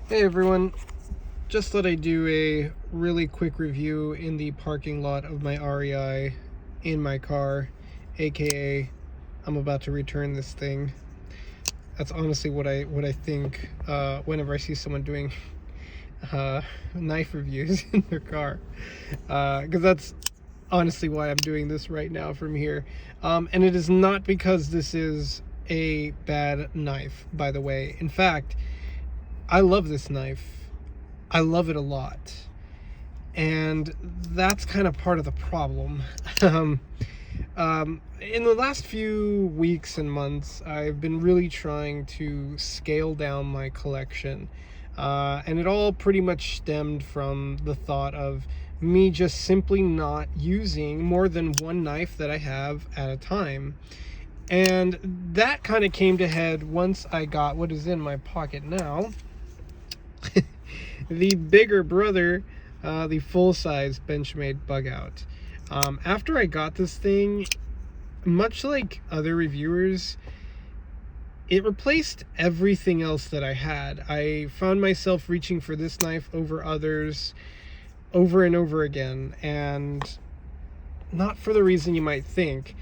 Hey everyone, just thought I'd do a really quick review in the parking lot of my REI in my car, aka I'm about to return this thing. That's honestly what I think whenever I see someone doing knife reviews in their car, because that's honestly why I'm doing this right now from here. And it is not because this is a bad knife, by the way. In fact, I love this knife. I love it a lot. And that's kind of part of the problem. In the last few weeks and months, I've been really trying to scale down my collection. And it all pretty much stemmed from the thought of me just simply not using more than one knife that I have at a time. And that kind of came to head once I got what is in my pocket now. The bigger brother, the full-size Benchmade Bugout. After I got this thing, much like other reviewers, it replaced everything else that I had. I found myself reaching for this knife over others over and over again, and not for the reason you might think.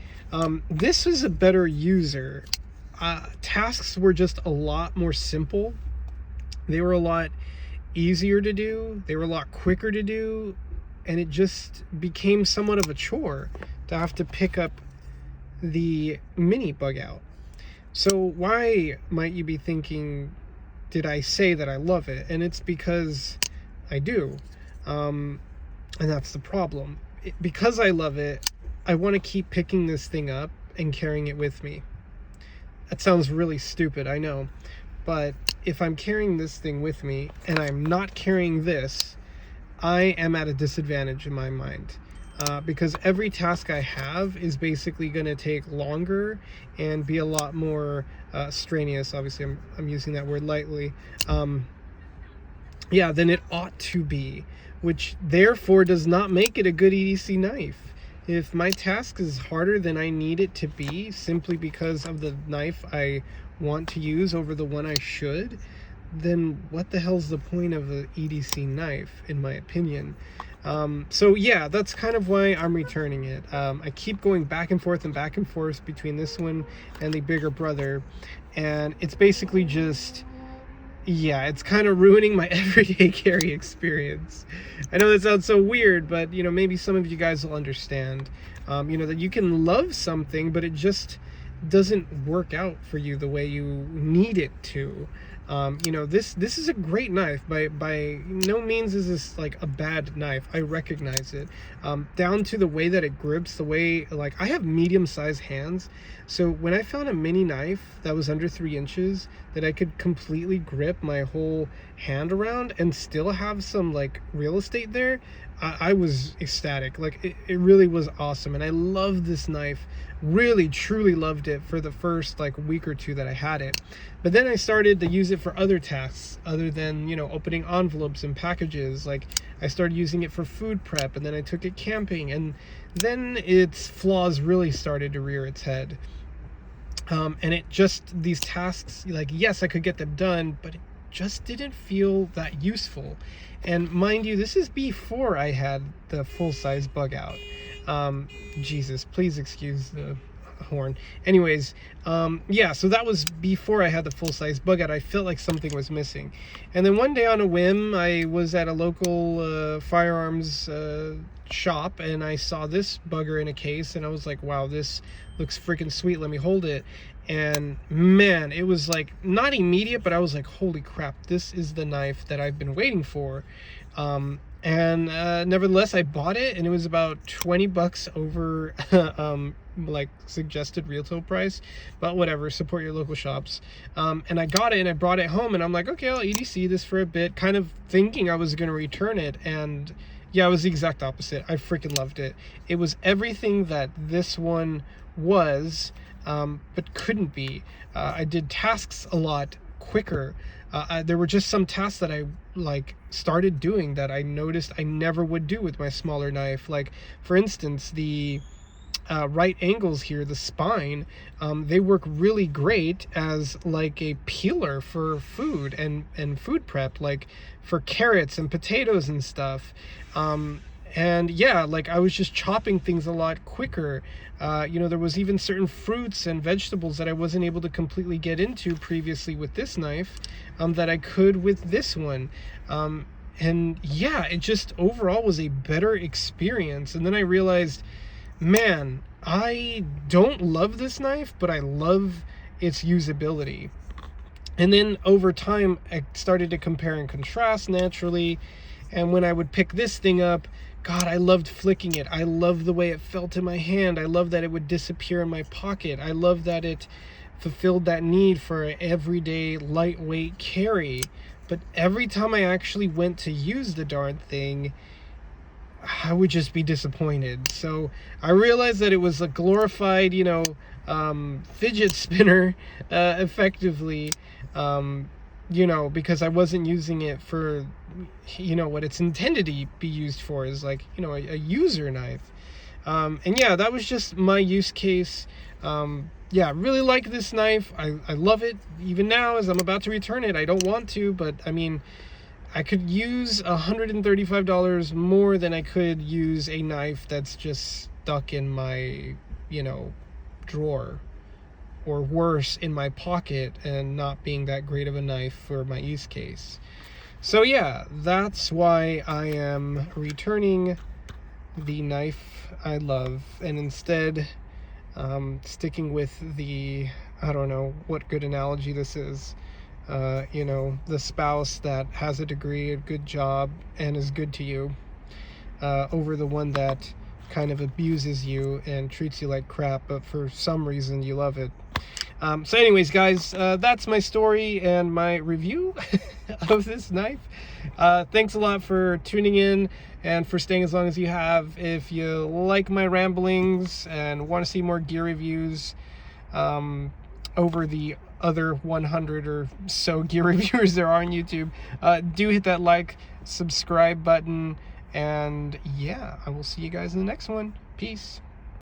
This was a better user. Tasks were just a lot more simple. They were a lot easier to do, they were a lot quicker to do, and it just became somewhat of a chore to have to pick up the mini Bugout. So why might you be thinking, did I say that I love it? And it's because I do. And that's the problem. Because I love it, I want to keep picking this thing up and carrying it with me. That sounds really stupid, I know. But if I'm carrying this thing with me and I'm not carrying this, I am at a disadvantage in my mind. Because every task I have is basically going to take longer and be a lot more strenuous. Obviously, I'm using that word lightly. Than it ought to be, which therefore does not make it a good EDC knife. If my task is harder than I need it to be simply because of the knife I want to use over the one I should, then what the hell's the point of an EDC knife, in my opinion? So yeah, that's kind of why I'm returning it. I keep going back and forth between this one and the bigger brother, and it's basically just, yeah, it's kind of ruining my everyday carry experience. I know that sounds so weird, but maybe some of you guys will understand, that you can love something, but it just doesn't work out for you the way you need it to. This is a great knife. By no means is this like a bad knife. I recognize it. Down to the way that it grips, the way, like, I have medium-sized hands, so when I found a mini knife that was under 3 inches that I could completely grip my whole hand around and still have some like real estate there, I was ecstatic. Like, it really was awesome, and I loved this knife. Really truly loved it for the first like week or two that I had it. But then I started to use it for other tasks other than opening envelopes and packages. Like, I started using it for food prep, and then I took it camping, and then its flaws really started to rear its head. And it just, these tasks, like, yes, I could get them done, but it just didn't feel that useful. And mind you, this is before I had the full-size Bugout. Jesus, please excuse the horn. Anyways, so that was before I had the full-size Bugout. I felt like something was missing. And then one day on a whim, I was at a local firearms shop, and I saw this bugger in a case, and I was like, wow, this looks freaking sweet, let me hold it. And man, it was like not immediate, but I was like, holy crap, this is the knife that I've been waiting for. Nevertheless, I bought it, and it was about $20 over like suggested retail price, but whatever, support your local shops. And I got it, and I brought it home, and I'm like, okay, I'll EDC this for a bit, kind of thinking I was going to return it. And yeah, it was the exact opposite. I freaking loved it. It was everything that this one was, but couldn't be. I did tasks a lot quicker. There were just some tasks that I started doing that I noticed I never would do with my smaller knife. Like, for instance, the right angles here, the spine, they work really great as like a peeler for food and food prep, like for carrots and potatoes and stuff. And yeah, like I was just chopping things a lot quicker. There was even certain fruits and vegetables that I wasn't able to completely get into previously with this knife, that I could with this one. And yeah, it just overall was a better experience. And then I realized, man, I don't love this knife, but I love its usability. And then over time, I started to compare and contrast naturally. And when I would pick this thing up, God, I loved flicking it. I loved the way it felt in my hand. I loved that it would disappear in my pocket. I loved that it fulfilled that need for an everyday lightweight carry. But every time I actually went to use the darn thing, I would just be disappointed. So I realized that it was a glorified, fidget spinner, effectively, because I wasn't using it for, what it's intended to be used for, is like, a user knife. And yeah, that was just my use case. Yeah, I really like this knife. I love it. Even now, as I'm about to return it, I don't want to, but I mean, I could use $135 more than I could use a knife that's just stuck in my, drawer, or worse, in my pocket, and not being that great of a knife for my use case. So yeah, that's why I am returning the knife I love, and instead sticking with the, I don't know what good analogy this is, the spouse that has a degree, a good job, and is good to you, over the one that kind of abuses you and treats you like crap, but for some reason you love it. So anyways, guys, that's my story and my review of this knife. Thanks a lot for tuning in and for staying as long as you have. If you like my ramblings and want to see more gear reviews over the other 100 or so gear reviewers there are on YouTube, do hit that like, subscribe button, and yeah, I will see you guys in the next one. Peace.